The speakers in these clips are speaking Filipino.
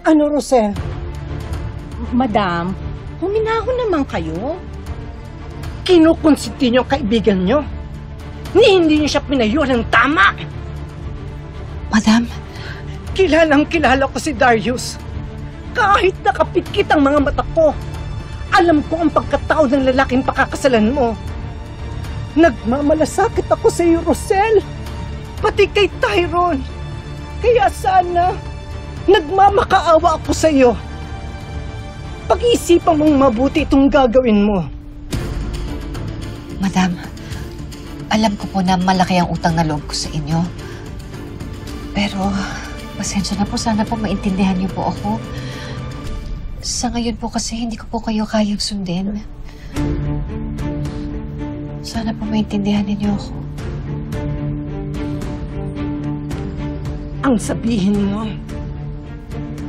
Ano, Rosel? Madam, huminahon naman kayo. Kinukonsinti niyo ang kaibigan niyo. Hindi niyo siya pinayo ng tama. Madam? Kilala ko si Darius. Kahit nakapikit ang mga mata ko, alam ko ang pagkatao ng lalaking pakakasalan mo. Nagmamalasakit ako sa iyo, Rosel. Pati kay Tyrone. Kaya sana, nagmamakaawa ako sa iyo. Pag-iisipan mong mabuti itong gagawin mo. Madam, alam ko po na malaki ang utang na loob ko sa inyo. Pero, pasensya na po. Sana po maintindihan niyo po ako. Sa ngayon po kasi hindi ko po kayo kayang sundin. Sana po maintindihan niyo ako. Ang sabihin mo,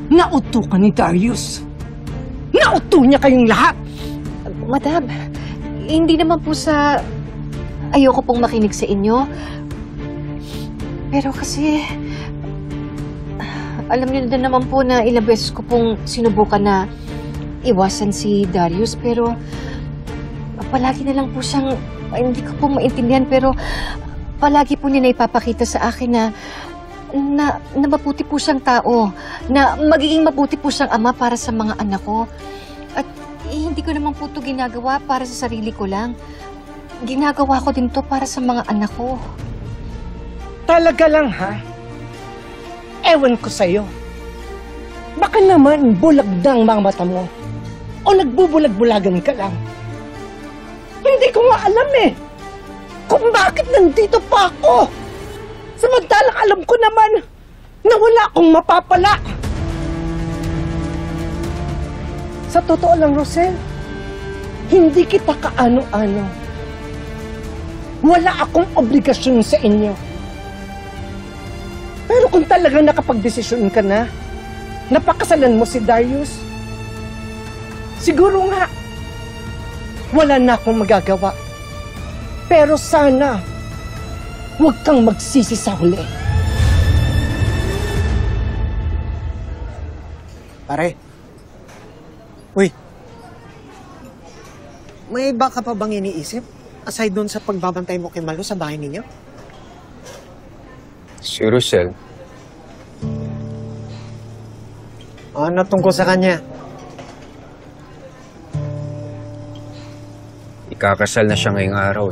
nauto ka ni Darius. Nauto niya kayong lahat. Madam, hindi naman po sa ayoko pong makinig sa inyo. Pero kasi, alam niyo din naman po na ilang beses ko pong sinubukan na iwasan si Darius. Pero palagi na lang po siyang, hindi ko po maintindihan, pero palagi po niya na ipapakita sa akin na mabuti po siyang tao, na magiging mabuti po siyang ama para sa mga anak ko. At hindi ko naman po ito ginagawa para sa sarili ko lang. Ginagawa ko din to para sa mga anak ko. Talaga lang, ha? Ewan ko sa'yo. Baka naman bulag na ang mga mata mo. O nagbubulag-bulagan ka lang. Hindi ko nga alam kung bakit nandito pa ako. Samantalang alam ko naman na wala akong mapapala. Sa totoo lang, Rosel, hindi kita kaano-ano. Wala akong obligasyon sa inyo. Pero kung talagang nakapagdesisyon ka na, napakasalan mo si Darius, siguro nga, wala na akong magagawa. Pero sana, huwag kang magsisi sa huli. Pare. Uy. May iba ka pa bang iniisip? Aside doon sa pagbabantay mo kay Malo sa bahay ninyo? Si Rosel. Ano tungkol sa kanya? Ikakasal na siya ngayong araw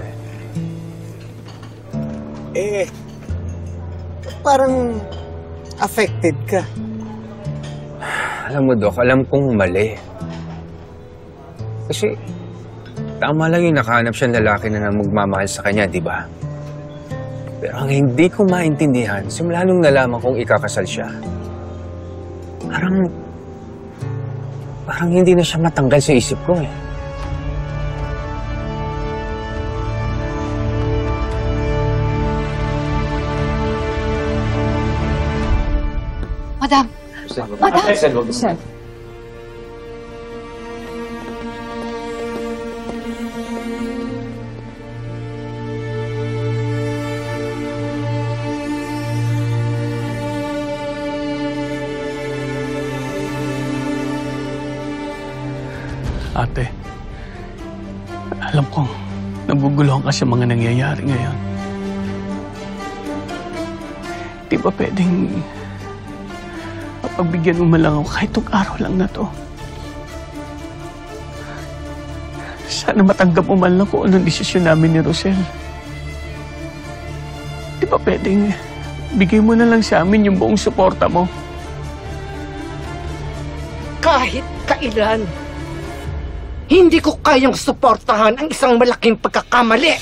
Parang affected ka. Alam mo, Dok, alam kong mali. Kasi tama lang yung nakahanap siyang lalaki na magmamahal sa kanya, di ba? Pero ang hindi ko maintindihan, simula nung nalaman kong ikakasal siya, parang hindi na siya matanggal sa isip ko Madam! Madam! Sir. Ate, alam kong naguguluhan ka sa mga nangyayari ngayon. Di ba pwedeng mapagbigyan mo man lang ako kahit itong araw lang na to? Sana matanggap mo man lang kung anong desisyon namin ni Rosel. Di ba pwedeng bigay mo na lang sa amin yung buong suporta mo? Kahit kailan, hindi ko kayang suportahan ang isang malaking pagkakamali.